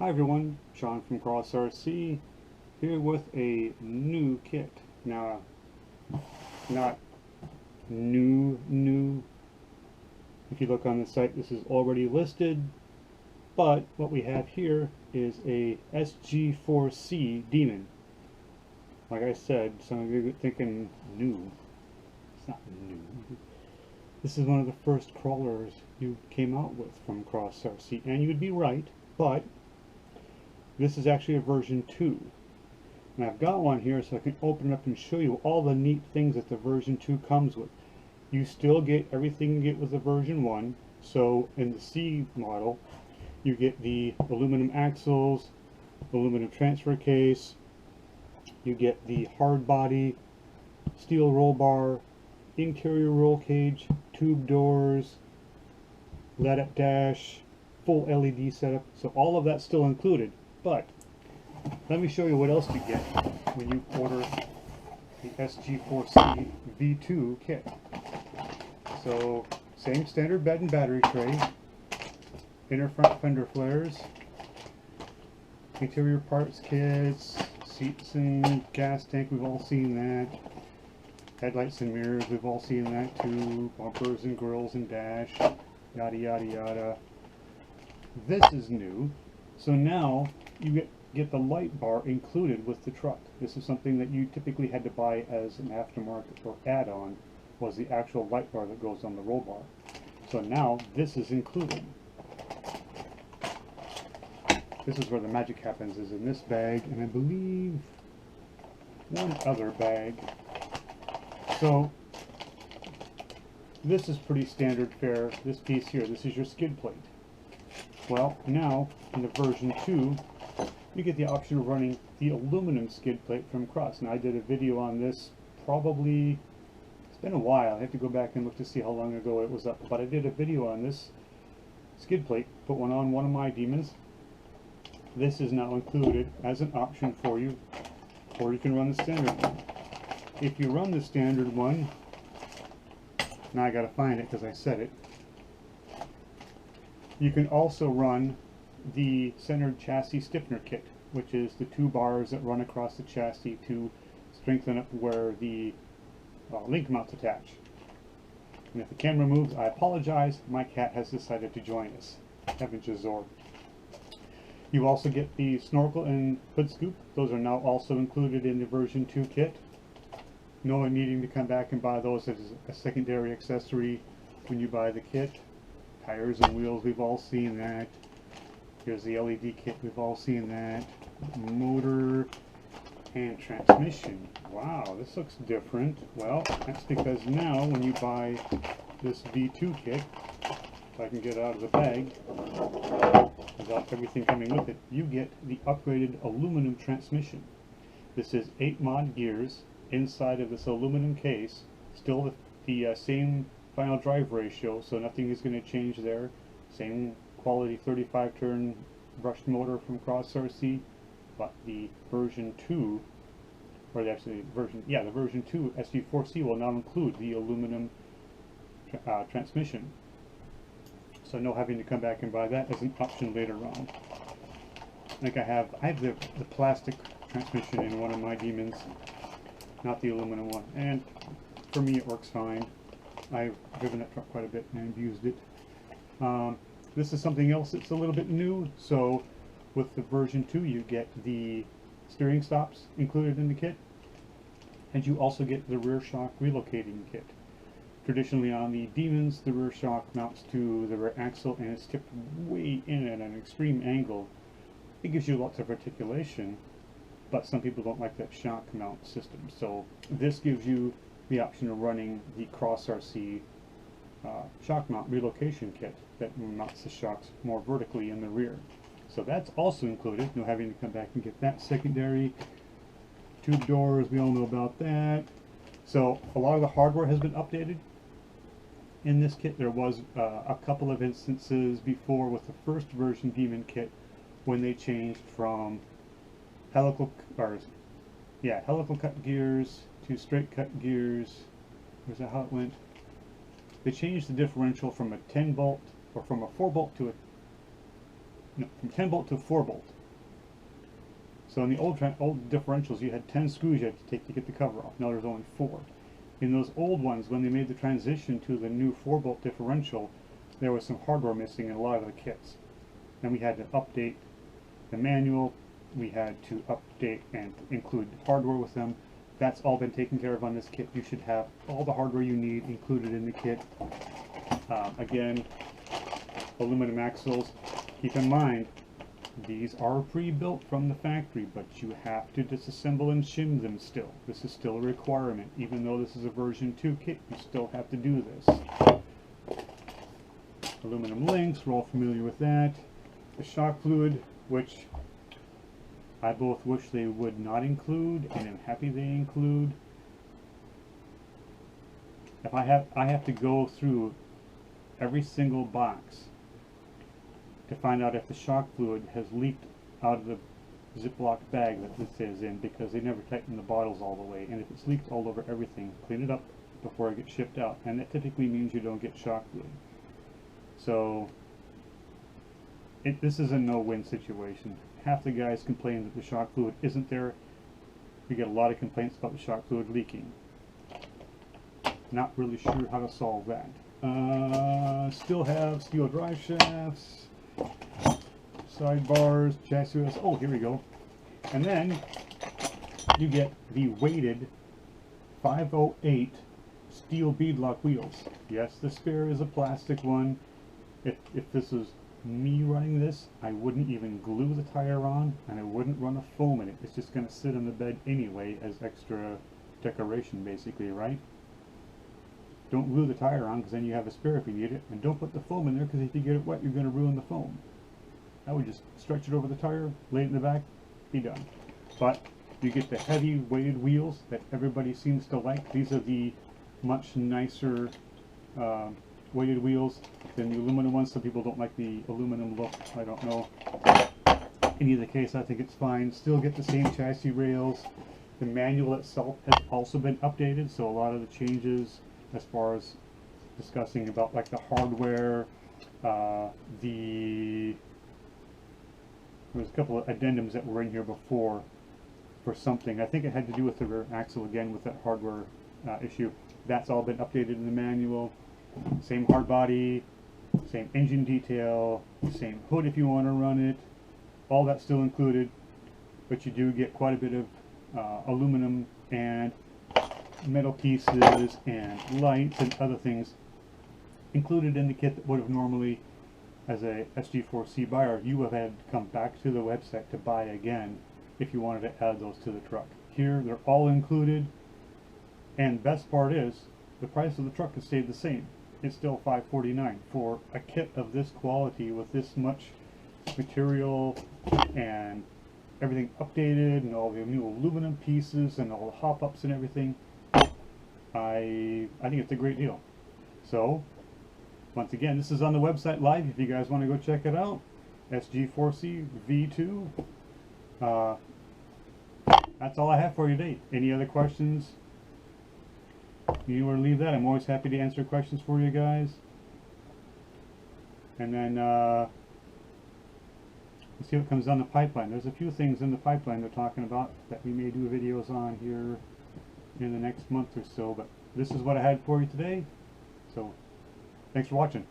Hi everyone, Sean from RC here with a new kit. Now, not new. If you look on the site, this is already listed, but what we have here is a SG4C Demon. Like I said, some of you are thinking new. It's not new. This is one of the first crawlers you came out with from RC, and you'd be right, but this is actually a version 2. And I've got one here so I can open it up and show you all the neat things that the version 2 comes with. You still get everything you get with the version 1. So in the C model, you get the aluminum axles, aluminum transfer case, you get the hard body, steel roll bar, interior roll cage, tube doors, LED-up dash, full LED setup. So all of that's still included. But let me show you what else you get when you order the SG4C V2 kit. So same standard bed and battery tray, inner front fender flares, interior parts kits, seats and gas tank, we've all seen that. Headlights and mirrors, we've all seen that too. Bumpers and grills and dash, yada yada yada. This is new. So now you get the light bar included with the truck. This is something that you typically had to buy as an aftermarket or add-on, was the actual light bar that goes on the roll bar. So now this is included. This is where the magic happens, is in this bag, and I believe one other bag. So this is pretty standard fare. This piece here, this is your skid plate. Well, now in the version 2, you get the option of running the aluminum skid plate from Cross. Now I did a video on this probably, it's been a while, I have to go back and look to see how long ago it was up, but I did a video on this skid plate, put one on one of my Demons. This is now included as an option for you, or you can run the standard one. If you run the standard one, now I gotta find it because I said it, you can also run the centered chassis stiffener kit, which is the 2 bars that run across the chassis to strengthen up where the link mounts attach. And if the camera moves, I apologize, my cat has decided to join us. Heavens Azor. You also get the snorkel and hood scoop. Those are now also included in the version 2 kit. No needing to come back and buy those as a secondary accessory when you buy the kit. Tires and wheels, we've all seen that. Here's the LED kit, we've all seen that. Motor and transmission. Wow, this looks different. Well, that's because now when you buy this V2 kit, if I can get it out of the bag, without everything coming with it, you get the upgraded aluminum transmission. This is 8 mod gears inside of this aluminum case, still the same final drive ratio, so nothing is going to change there. Same quality 35 turn brushed motor from RC, but the version 2, or actually the version 2 SG4C will now include the aluminum transmission. So no having to come back and buy that as an option later on. Like I have the plastic transmission in one of my Demons, not the aluminum one, and for me it works fine. I've driven that truck quite a bit and used it. This is something else that's a little bit new. So with the version 2 you get the steering stops included in the kit, and you also get the rear shock relocating kit. Traditionally on the Demons, the rear shock mounts to the rear axle and it's tipped way in at an extreme angle. It gives you lots of articulation, but some people don't like that shock mount system. So this gives you the option of running the RC shock mount relocation kit that mounts the shocks more vertically in the rear. So that's also included, no having to come back and get that secondary. Tube doors, we all know about that. So a lot of the hardware has been updated in this kit. There was a couple of instances before with the first version Demon kit when they changed from helical cut gears to straight cut gears. Is that how it went? They changed the differential from a 10 bolt, or from a 4 bolt to a no, from 10 bolt to 4 bolt. So in the old differentials, you had 10 screws you had to take to get the cover off. Now there's only 4. In those old ones, when they made the transition to the new 4 bolt differential, there was some hardware missing in a lot of the kits. And we had to update the manual. We had to update and include hardware with them. That's all been taken care of on this kit. You should have all the hardware you need included in the kit. Again, aluminum axles. Keep in mind, these are pre-built from the factory, but you have to disassemble and shim them still. This is still a requirement. Even though this is a version 2 kit, you still have to do this. Aluminum links, we're all familiar with that. The shock fluid, which I both wish they would not include and am happy they include. If I have to go through every single box to find out if the shock fluid has leaked out of the Ziploc bag that this is in, because they never tighten the bottles all the way, and if it's leaked all over everything, clean it up before it gets shipped out, and that typically means you don't get shock fluid. So this is a no-win situation. Half the guys complain that the shock fluid isn't there. We get a lot of complaints about the shock fluid leaking. Not really sure how to solve that. Still have steel drive shafts, sidebars, chassis wheels. Oh, here we go. And then you get the weighted 508 steel beadlock wheels. Yes, the spare is a plastic one. If this is me running this, I wouldn't even glue the tire on, and I wouldn't run a foam in it. It's just going to sit on the bed anyway as extra decoration, basically, right? Don't glue the tire on, because then you have a spare if you need it, and don't put the foam in there, because if you get it wet, you're going to ruin the foam. I would just stretch it over the tire, lay it in the back, be done. But you get the heavy weighted wheels that everybody seems to like. These are the much nicer weighted wheels than the aluminum ones. Some people don't like the aluminum look. I don't know. In either case, I think it's fine. Still get the same chassis rails. The manual itself has also been updated, so a lot of the changes as far as discussing about like the hardware, there was a couple of addendums that were in here before for something. I think it had to do with the rear axle again with that hardware issue. That's all been updated in the manual. Same hard body, same engine detail, same hood if you want to run it. All that's still included, but you do get quite a bit of aluminum and metal pieces and lights and other things included in the kit that would have normally, as a SG4C buyer, you would have had to come back to the website to buy again if you wanted to add those to the truck. Here they're all included, and best part is the price of the truck has stayed the same. It's still $549 for a kit of this quality with this much material and everything updated and all the new aluminum pieces and all the hop-ups and everything. I think it's a great deal. So once again, this is on the website live if you guys want to go check it out. SG4C V2. That's all I have for you today. Any other questions? You want to leave that? I'm always happy to answer questions for you guys. And then let's see what comes down the pipeline. There's a few things in the pipeline they're talking about that we may do videos on here in the next month or so, but this is what I had for you today. So thanks for watching.